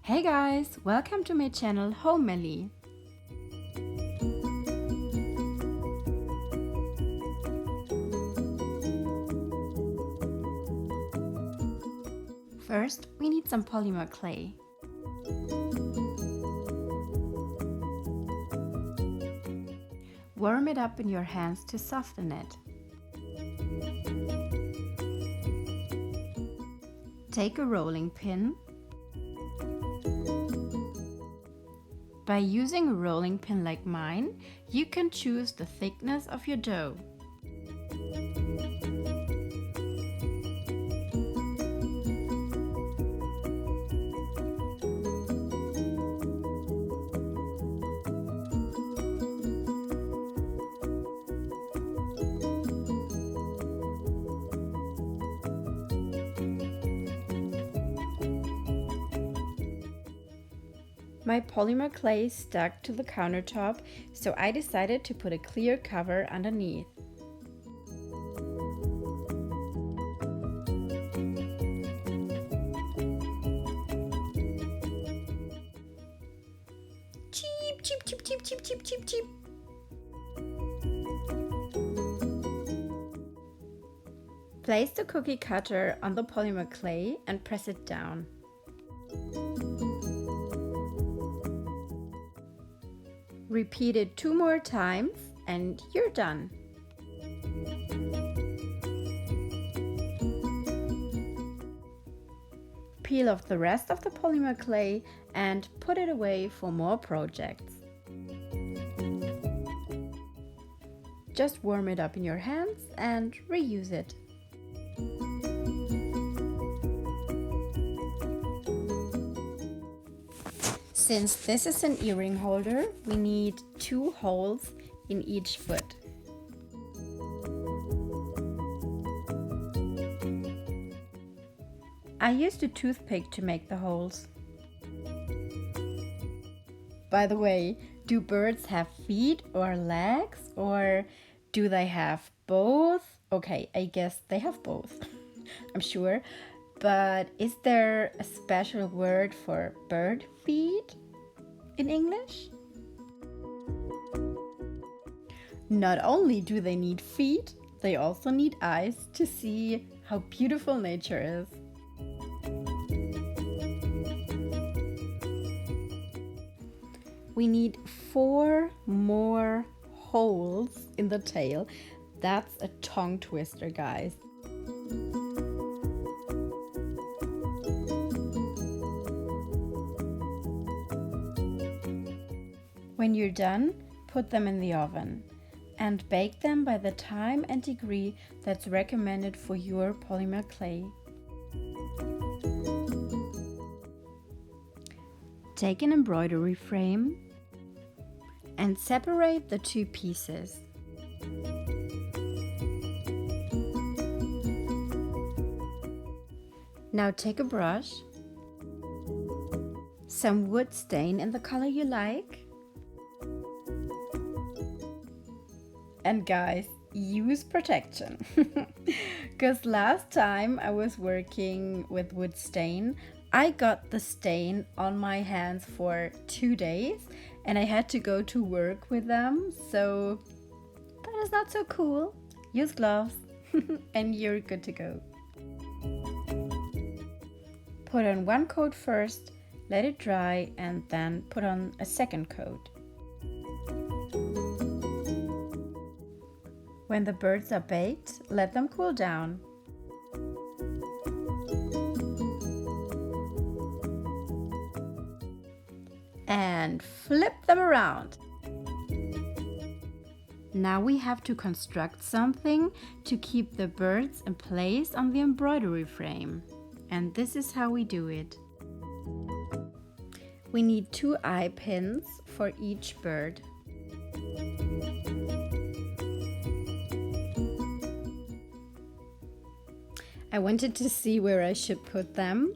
Hey guys, welcome to my channel Home Melly. First, we need some polymer clay. Warm it up in your hands to soften it. Take a rolling pin. By using a rolling pin like mine, you can choose the thickness of your dough. My polymer clay stuck to the countertop, so I decided to put a clear cover underneath. Cheep, cheep, cheep, cheep, cheep, cheep, cheep, cheep. Place the cookie cutter on the polymer clay and press it down. Repeat it 2 more times and you're done. Peel off the rest of the polymer clay and put it away for more projects. Just warm it up in your hands and reuse it. Since this is an earring holder, we need 2 holes in each foot. I used a toothpick to make the holes. By the way, do birds have feet or legs, or do they have both? Okay, I guess they have both, I'm sure. But is there a special word for bird feet in English? Not only do they need feet, they also need eyes to see how beautiful nature is. We need 4 more holes in the tail. That's a tongue twister, guys. When you're done, put them in the oven and bake them by the time and degree that's recommended for your polymer clay. Take an embroidery frame and separate the 2 pieces. Now take a brush, some wood stain in the color you like, and guys, use protection. Because last time I was working with wood stain, I got the stain on my hands for 2 days and I had to go to work with them, so that is not so cool. Use gloves and you're good to go. Put on 1 coat first, let it dry, and then put on a 2nd coat. When the birds are baked, let them cool down. And flip them around. Now we have to construct something to keep the birds in place on the embroidery frame. And this is how we do it. We need 2 eye pins for each bird. I wanted to see where I should put them,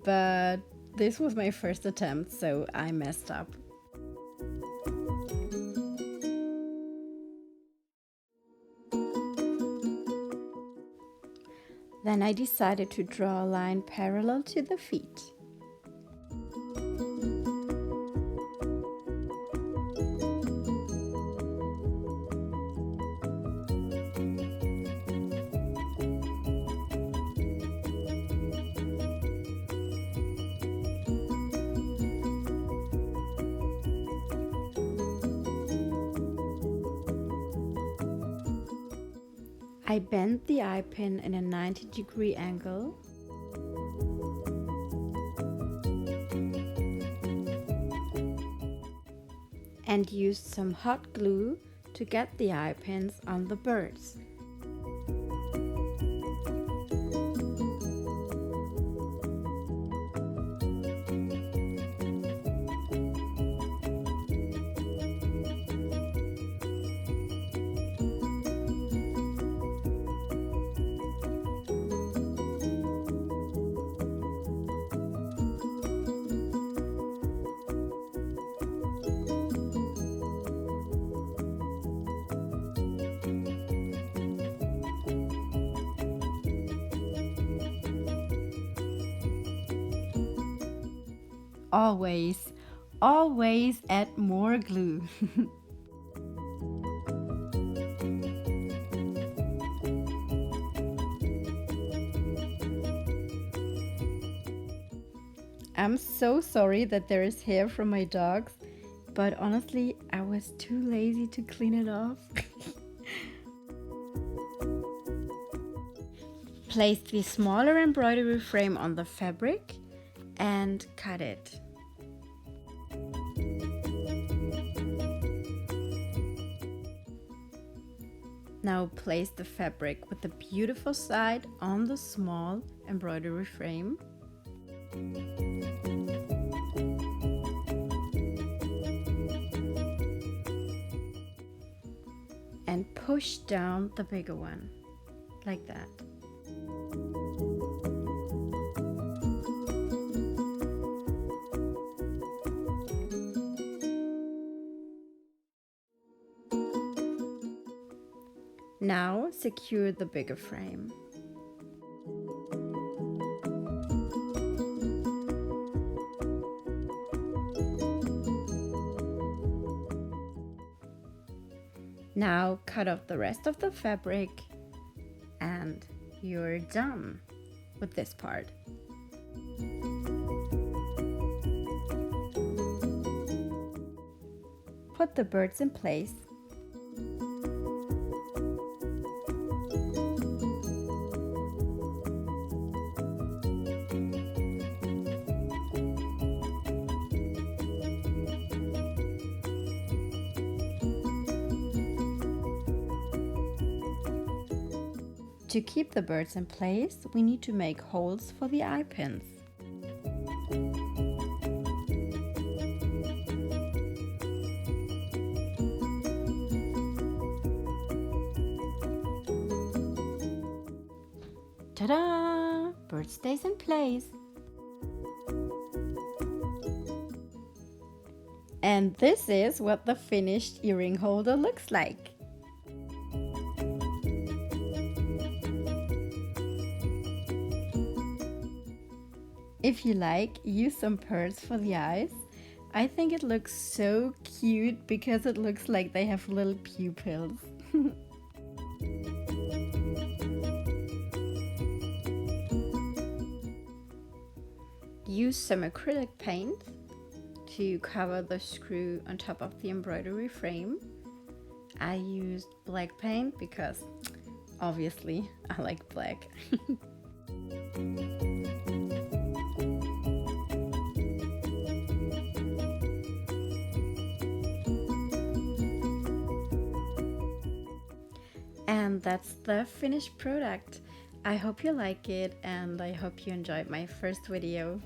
but this was my first attempt, so I messed up. Then I decided to draw a line parallel to the feet. I bend the eye pin in a 90-degree angle. And used some hot glue to get the eye pins on the birds. Always, always add more glue. I'm so sorry that there is hair from my dogs, but honestly, I was too lazy to clean it off. Place the smaller embroidery frame on the fabric and cut it. Now place the fabric with the beautiful side on the small embroidery frame. And push down the bigger one, like that. Now secure the bigger frame. Now cut off the rest of the fabric and you're done with this part. Put the birds in place. To keep the birds in place, we need to make holes for the eye pins. Ta-da! Bird stays in place. And this is what the finished earring holder looks like. If you like, use some pearls for the eyes. I think it looks so cute because it looks like they have little pupils. Use some acrylic paint to cover the screw on top of the embroidery frame. I used black paint because obviously I like black. And that's the finished product. I hope you like it and I hope you enjoyed my first video.